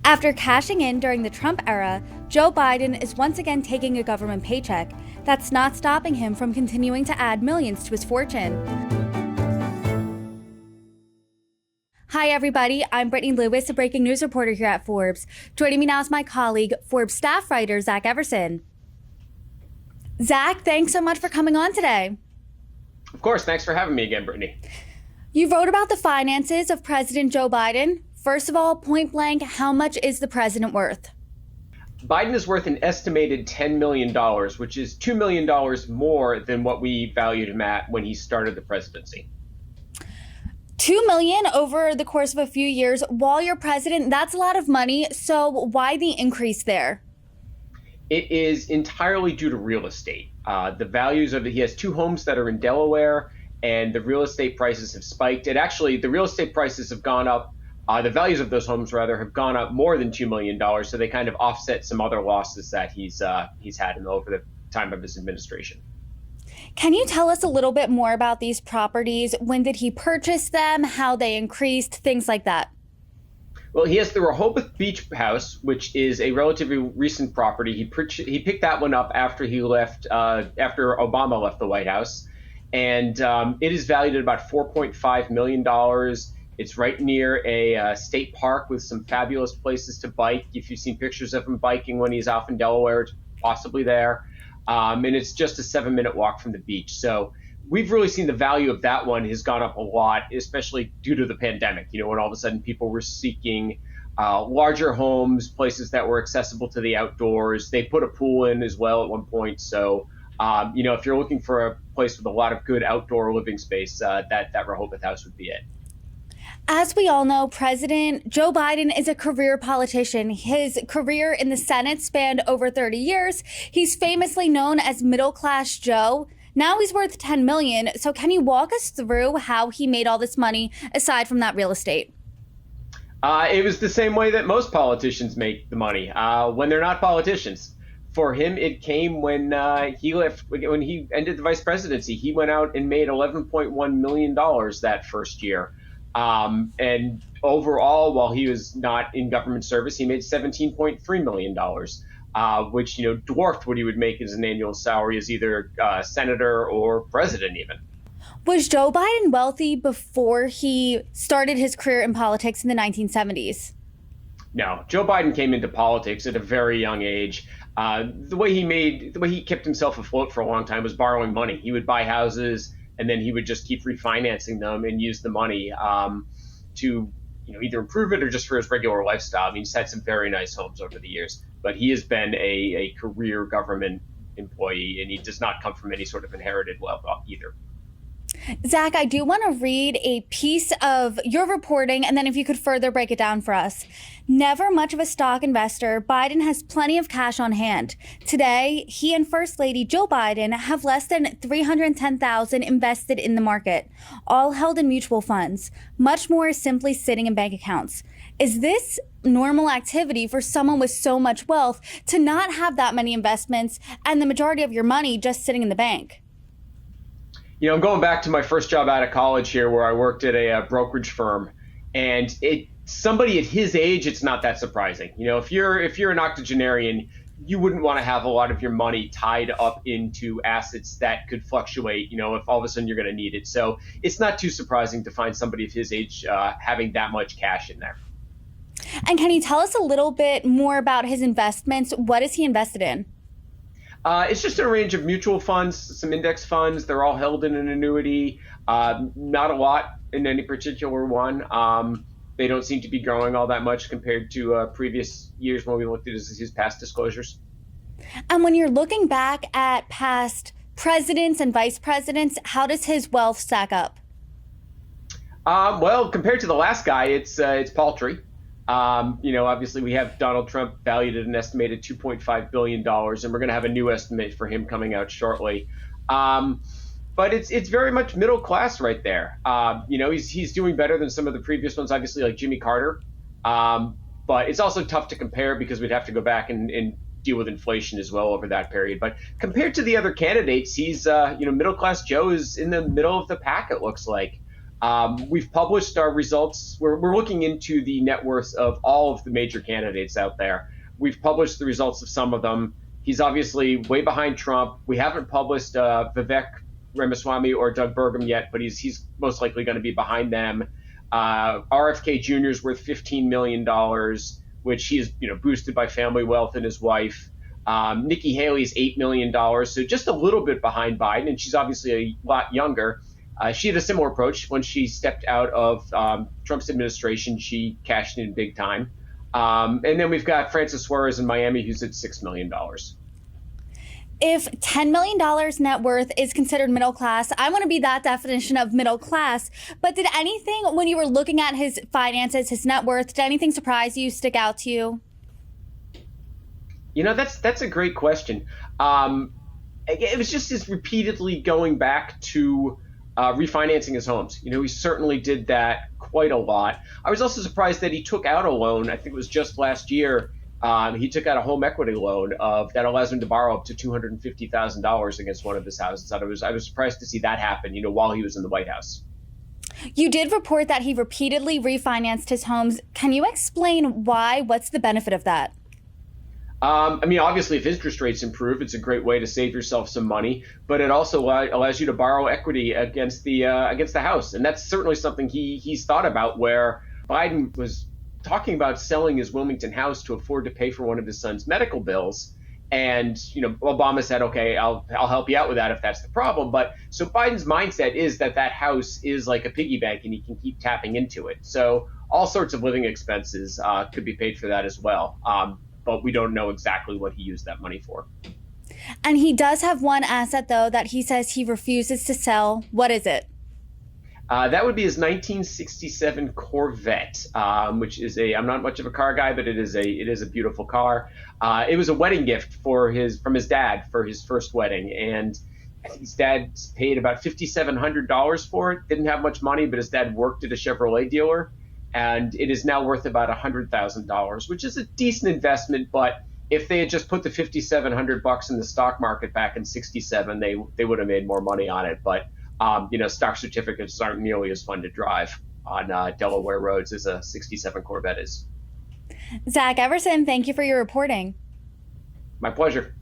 After cashing in during the Trump era, Joe Biden is once again taking a government paycheck. That's not stopping him from continuing to add millions to his fortune. Hi, everybody. I'm Brittany Lewis, a breaking news reporter here at Forbes. Joining me now is my colleague, Forbes staff writer, Zach Everson. Zach, thanks so much for coming on today. Of course. Thanks for having me again, Brittany. You wrote about the finances of President Joe Biden. First of all, point blank, how much is the president worth? Biden is worth an estimated $10 million, which is $2 million more than what we valued him at when he started the presidency. $2 million over the course of a few years while you're president, that's a lot of money. So why the increase there? It is entirely due to real estate. The values of he has two homes that are in Delaware, and the real estate prices have spiked. And actually, the real estate prices have gone up. The values of those homes, rather, have gone up more than $2 million. So they kind of offset some other losses that he's had over the time of his administration. Can you tell us a little bit more about these properties? When did he purchase them? How they increased? Things like that. Well, he has the Rehoboth Beach house, which is a relatively recent property. He picked that one up after he left, after Obama left the White House, and it is valued at about $4.5 million. It's right near a state park with some fabulous places to bike. If you've seen pictures of him biking when he's off in Delaware, it's possibly there. And it's just a 7-minute walk from the beach. So we've really seen the value of that one has gone up a lot, especially due to the pandemic. You know, when all of a sudden people were seeking larger homes, places that were accessible to the outdoors. They put a pool in as well at one point. So, if you're looking for a place with a lot of good outdoor living space, that Rehoboth house would be it. As we all know, President Joe Biden is a career politician. His career in the Senate spanned over 30 years. He's famously known as Middle Class Joe. Now he's worth $10 million. So can you walk us through how he made all this money aside from that real estate? It was the same way that most politicians make the money when they're not politicians. For him, it came when when he ended the vice presidency. He went out and made $11.1 million that first year. And overall, while he was not in government service, he made $17.3 million, which, dwarfed what he would make as an annual salary as either senator or president even. Was Joe Biden wealthy before he started his career in politics in the 1970s? No, Joe Biden came into politics at a very young age. The way he kept himself afloat for a long time was borrowing money. He would buy houses, and then he would just keep refinancing them and use the money to, either improve it or just for his regular lifestyle. I mean, he's had some very nice homes over the years, but he has been a career government employee, and he does not come from any sort of inherited wealth either. Zach, I do want to read a piece of your reporting, and then if you could further break it down for us. Never much of a stock investor, Biden has plenty of cash on hand. Today, he and First Lady Joe Biden have less than $310,000 invested in the market, all held in mutual funds. Much more is simply sitting in bank accounts. Is this normal activity for someone with so much wealth to not have that many investments and the majority of your money just sitting in the bank? I'm going back to my first job out of college here, where I worked at a brokerage firm, and somebody at his age, it's not that surprising. If you're an octogenarian, you wouldn't want to have a lot of your money tied up into assets that could fluctuate, if all of a sudden you're going to need it. So it's not too surprising to find somebody of his age having that much cash in there. And can you tell us a little bit more about his investments? What is he invested in? It's just a range of mutual funds, some index funds. They're all held in an annuity, not a lot in any particular one. They don't seem to be growing all that much compared to previous years when we looked at his past disclosures. And when you're looking back at past presidents and vice presidents, how does his wealth stack up? Well, compared to the last guy, it's paltry. Obviously we have Donald Trump valued at an estimated $2.5 billion, and we're going to have a new estimate for him coming out shortly. But it's very much middle class right there. He's doing better than some of the previous ones, obviously, like Jimmy Carter. But it's also tough to compare because we'd have to go back and deal with inflation as well over that period. But compared to the other candidates, he's, middle class Joe is in the middle of the pack, it looks like. We've published our results. We're looking into the net worths of all of the major candidates out there. We've published the results of some of them. He's obviously way behind Trump. We haven't published Vivek Ramaswamy or Doug Burgum yet, but he's most likely going to be behind them. RFK Jr. is worth $15 million, which he is boosted by family wealth and his wife. Nikki Haley's $8 million, so just a little bit behind Biden, and she's obviously a lot younger. She had a similar approach when she stepped out of Trump's administration. She cashed in big time. And then we've got Francis Suarez in Miami, who's at $6 million. If $10 million net worth is considered middle class, I want to be that definition of middle class. But did anything, when you were looking at his finances, his net worth, did anything surprise you, stick out to you? That's a great question. It was just his repeatedly going back to refinancing his homes. He certainly did that quite a lot. I was also surprised that he took out a loan. I think it was just last year. He took out a home equity loan that allows him to borrow up to $250,000 against one of his houses. I was surprised to see that happen, while he was in the White House. You did report that he repeatedly refinanced his homes. Can you explain why? What's the benefit of that? Obviously, if interest rates improve, it's a great way to save yourself some money, but it also allows you to borrow equity against the house. And that's certainly something he's thought about, where Biden was talking about selling his Wilmington house to afford to pay for one of his son's medical bills. And, Obama said, okay, I'll help you out with that if that's the problem. But so Biden's mindset is that house is like a piggy bank and he can keep tapping into it. So all sorts of living expenses could be paid for that as well. But we don't know exactly what he used that money for. And he does have one asset, though, that he says he refuses to sell. What is it? That would be his 1967 Corvette, which is I'm not much of a car guy, but it is a beautiful car. It was a wedding gift from his dad for his first wedding, and I think his dad paid about $5,700 for it. Didn't have much money, but his dad worked at a Chevrolet dealer, and it is now worth about $100,000, which is a decent investment. But if they had just put the $5,700 in the stock market back in '67, they would have made more money on it. But stock certificates aren't nearly as fun to drive on Delaware roads as a '67 Corvette is. Zach Everson, thank you for your reporting. My pleasure.